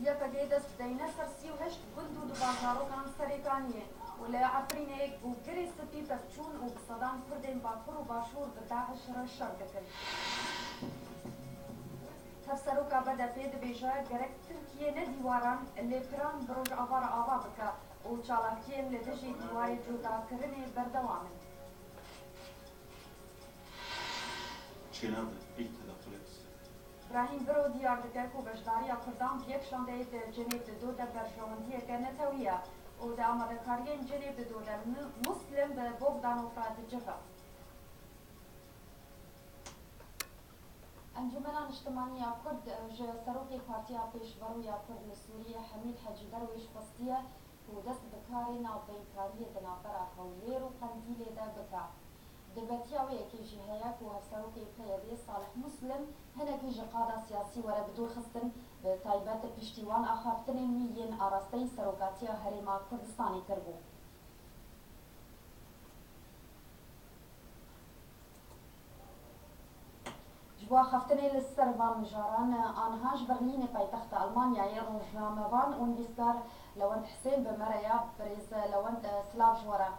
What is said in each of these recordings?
یەکەگەی دەست بدەینە سەر 38 گوند و دوبازارۆکان سەرێکانیە و لە عەفرینەیەک بوو گرێ سپی پەفچوون و سەدان کوردێن باکوور و باشوور بە داعش ڕەشەر دەکەن. هەفسەرۆکا بەدە پێ دەبێژە گەرەک تورکیە نە دیواران لێپران بە ڕۆژئاوا ئاوا بکە و چالاکیان لە دژی دیوارێ جوداکردنێ بەردەوامن. براهیم برۆ دیار دەکەک و بەشداریە کوردان یەکشاندەیە جنێب دۆدە بەرژەوەندیەکە نەتەویە و دە ئامادەکاریان جنێب دۆدە مسلم بە بۆگدان و فراتجفە. ئەنجومەنا نیشتمانیە کورد سەرۆکی پارتیا پێشبەڕوویە کورد لە سووریە حەمید حەجی دەرویش خستیە و دەست بەکاری ناوبەیکاریە دەنابەرە هەولێر و قەندیلێدا بکە. دەبەتیاوەیەکێژی هەیە و هەفسەرۆکی پێیەدێ ساڵح موسلم هەنێکی ژە قادا سیاسی وەرە بدوور خستن بە تایبەت پشتیوان ئاخافتنێ میلێن ئاراستەی سەرۆکاتیە هەرێما کوردستانی کردبوو. جبوا خفتنێ لەسەر ڤالمژاران ئانهاش بەرلینێ پایتەختە ئەڵمانیایە ڕۆژنامەوان و نویسگار لەوەند حسێن بەمەرەیە برێز لەوەند سلااف ژوەرە.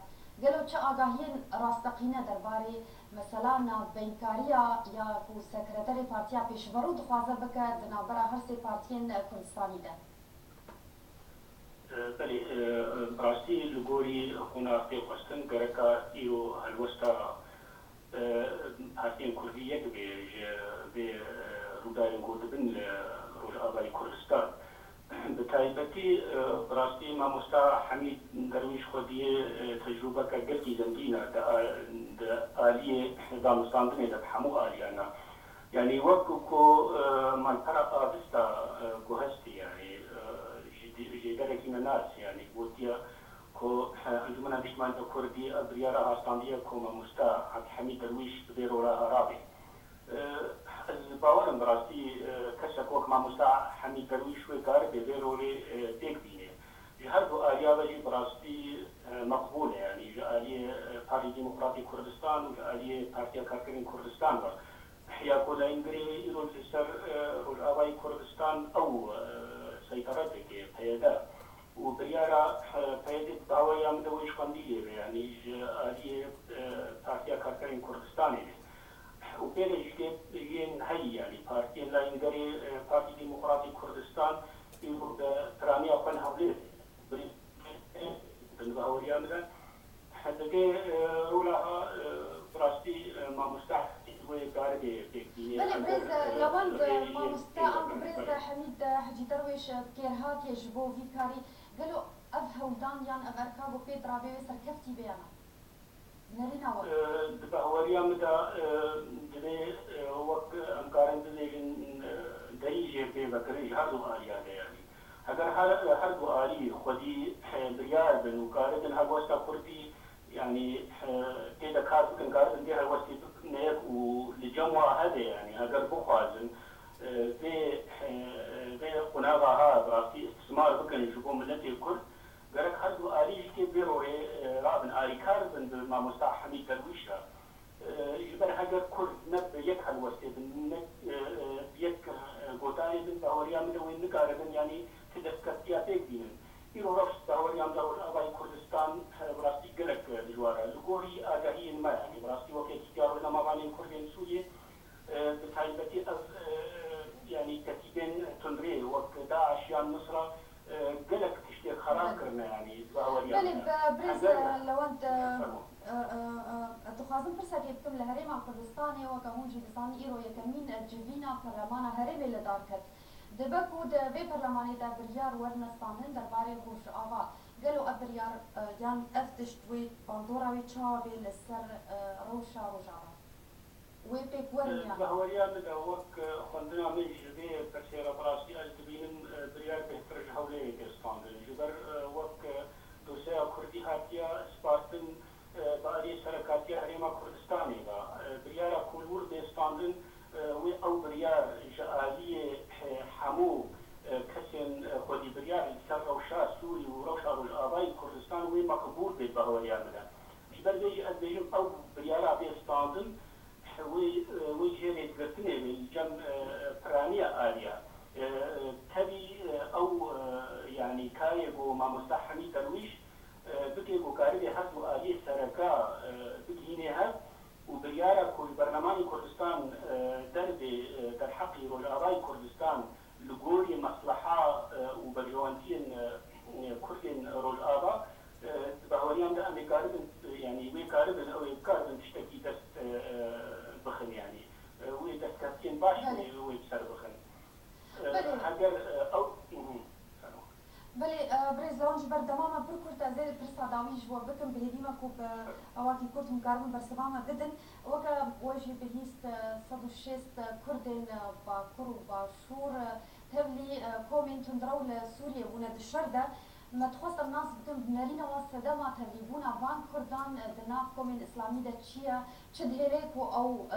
گەلو چه ئاگاهیên ڕاستەقینە دەربارەی مەسەلا ناوبەینکاریە یا و سەکرەتەری پارتیا پێشبەڕوو دخوازە بکە دنابەرە هەر سێ پارتیên کوردستانیدا. بەێ ڕاستی لە گۆری خۆنا پێخواستن گەرەکە ئیرۆ هەلوەستا پارتیên کوردی یەک بێ ڕووداوێن گۆ دەبن لە ڕۆژئاوای کوردستان. به تایبەتی ڕاستی مامۆستا حەمید دەرویش خۆدیە تەجروبەکە گەلکی زەنگینە ئالیێ دامستاندنێ لە هەموو ئالیانە یعنی وەکو کۆ مالپەرە ئاوستا گۆ هەستی یعنی ژێگەرێکی نەناس یعنی گوتیە کۆ ئەنجومەنا نیشتمانیە کوردی بریارە هاستاندیە کۆ مامۆستا حەمید دەرویش بێ ڕۆژە هەرابێ. باوەرم بەڕاستی کەسێک وەک مامۆستا حەمید دەرویش وێ کار بێ ڕۆژێ پێک بینێ هەردوو ئالیاوەژی بەڕاستی مەقبولە یعنی ئالیێ پارتی دیموکراتی کوردستان و ئالیێ پارتیا کارکردنی کوردستان بە یا کۆلاینگرێ ئیرۆ لەسەر ڕۆژئاوای کوردستان ئەو سەیطرەتێکێ پەیەدە و بریارە پەیەدێت باوەی ئەمدەوەی خوێندی لێبێ یعنی ئالیێ پارتیا کارکردنی کوردستانی و پێرێژێن هەی یعنی پارتیە لاینگەری پارتی دیموکراتی کوردستان پرانیا خوێن هەولێر بە هەوریاندا دەبێ ڕوولاها ڕاستی مامۆستا گارێ پێکبینێ لەوەند مامۆستا ئەم برێز حەمید حەجی دەرویش کێرهاتێژ بۆ ڤیکاری گەلو ئەف هەولدان یان ئەڤەرکا بۆ پێ درابێ سەرکەفتی بێنە بەهوەریاندا دەبێ وەک ئەمکارن بزێژن دەیژێ پێ بەکرێژ هەردوو ئالیادەیانی ئەگەر هەردوو ئالی خودی بریار بن و کارن هەوەستا کوردی یعنی تێدە کار بکەن کارن دێ هەوەستی بکنێک و لەجەموا هەدێ ینی ئەگەر بخوازن بێ قوناغاها بڕاستی استثمار بکەن بۆ ملەتی کورد گەرەک هەردوو ئالیش تێ بێڕۆێ رابن ئالیکار بن بە مامۆستا حەمید دەرویشە ژبەر هەگەر کورد نەک یەک هەلوەستێ بن یەک گۆتاری بن باوەریان منەوەی نگارە بن ینی تدەستکەستیا پێک بینن ئیرۆ ڕەفت باوەریاندا ڕۆژئاوای کوردستان بڕاستی گەلک دژوارە لە گۆری ئاگاهیین مە ینی بڕاستی وەکێکی دیار نەماوانین کوردێن سووریە بە تایبەتی ئەف ینی کەتیبێن تندرێ وەک داعش یان نوسرە گەلک تشتێک خراپکردنە ینی باوەریان برێز لەوەند دخوازم پرسەکێ بکەم لە هەرێما کوردستانێ وەکە هەمووی دەزانی ئیرۆ یەکەمین جڤینە پەرلەمانە هەرێمێ لەدار کرد دەبەک و دەبێ پەرلەمانێدا بریار وەرنەستاندن دەربارەی ڕۆژئاوا گەلو ئەف بریار یان ئەف تشت وێ باندۆراوی چاوێ لەسەر ڕۆژە ڕۆژاوا وێ پێک وەریان بەهوەریاندا وەک خوێندنا من ژبێ پرسێرە بەڕاستی ئەس دەبینم بریار بهترش هەولێرێ پێستاندن ژبەر وەک دۆسەیە کوردی هاتیە سپارتن بەئەریێ سەرەکاتیە هەرێما کوردستانێدا بریارە کولور پێستاندن وێ ئەو بریار ژە ئالیێ هەموو کەسێن خۆدی بریار سەر ڕەوشا سووری و ڕەوشا ڕۆژئاوای کوردستان وێ مەقبول بێت بەهوەریاندا ژبەر بێژی ئەس بێژم ئەو بریارە پێستاندن وی ژێرێک گرتنێ جەم پرانیە ئالیە تەوی ئەو امریکای گو مامۆستا حەمید دەرویش بکێ گۆکاری هەردوو ئالیە سەرەکە بگینێ هەر و بریارە بەرنامەی کوردستان دەربێ دەرحەقی ڕۆژئاوای کوردستان لە گۆری مەسلەحا و بەرژەوەندیên کوردên ڕۆژئاوا بەهۆریان لە ئەمریکاربن یعنی وێ کاربن ئەوێ بکاربن شتێکی دەست بخن یعنی وێ دەستکەوتێن باش وێ سەر بخن هەگەر ئەو بله برای زرانج بردماما پر کرد از پرسا داویش و بکن به هدیما کوب اواکی کرد مکارم برسوامه بدن وکا وجه بهیست 106 کردن با کرو با شور تبلی کومین تندرو لسوریه بونه دشرده متخواست الناس بتم بنرین واسده ما تبلیبونا وان کردان دناف کومین اسلامی ده چیه چه دهره کو او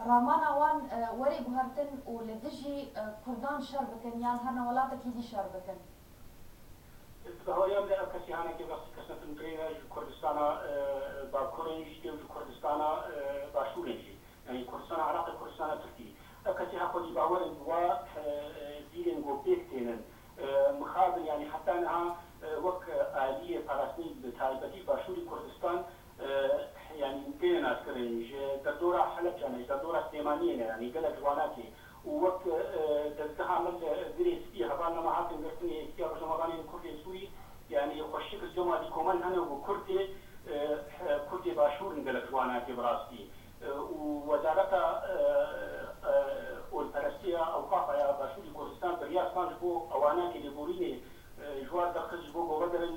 رامانا وان وری بهرتن و لدجی کردان شر بکن یان هر نولاتا کی دی شر بکن بەهۆیان لە ئەو کەسیانێکی ڕاستی کەسنەتنرێنە کوردستانە باکوڕێنیشتی و کوردستانە باشوورێنجی یعنی کوردستان عراقی کوردستانە تورکی ئەو کەسی هەخۆی باوەرن وە دیرێن گۆ پێک تێنن مخابن یعنی حتا نەها وەک ئالیە پاراستنی تایبەتی باشووری کوردستان یعنی تێنە ناسکردێنیش دەردۆرە حەلەبجانە دەردۆرە سلێمانیەنە یعنی گەلە جواناتی وەک دەستگەها من زیری سپی هەبان لەمە هاتن گرتنی ئێستا ڕۆژنامەوانی کوردی سووری یعنی خۆشیکرد جۆماتی کۆمەل هەنە بۆ کوردی باشوورن گەلە جواناتی بڕاستی و وەزارەتە ئۆلپەرستیە ئەوقافە باشووری کوردستان بریاسان بۆ ئەواناکی لێبوورینێ ژوار دەخز بۆ گۆڕەدەرن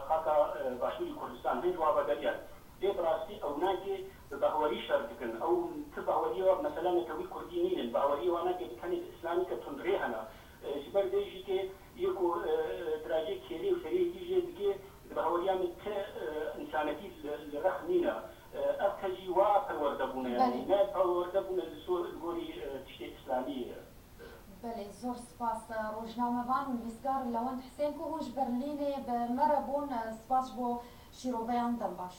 خاکە باشووری کوردستان هەند جواب بەدەریان لێ بڕاستی ئەو ناگێ بەهوەری شەر دکن ئەو بەهوەریەوە مەسەلا نەتەوەی کوردی نینن بەهوەری واناگێ بکەنێت ئیسلامی کە تونندرێ هەنا سبەر دێژی کێ یەک و دراجێ کێری و شەریەکی ژێ بکێ بەهوەریان کە ئینسانەتی لە رەخ نینە ئەف کەجی وا پەروەردەبوونە یعنی نە پەروەردەبوونە لە گۆری تشتێ ئیسلامی بله زور سپاس روزنامه‌وان و نویسگار لەوەند حسێن کو هوش بەرلینێ بە مەرە بوون سپاس بۆ شیرۆڤەیان دەم باش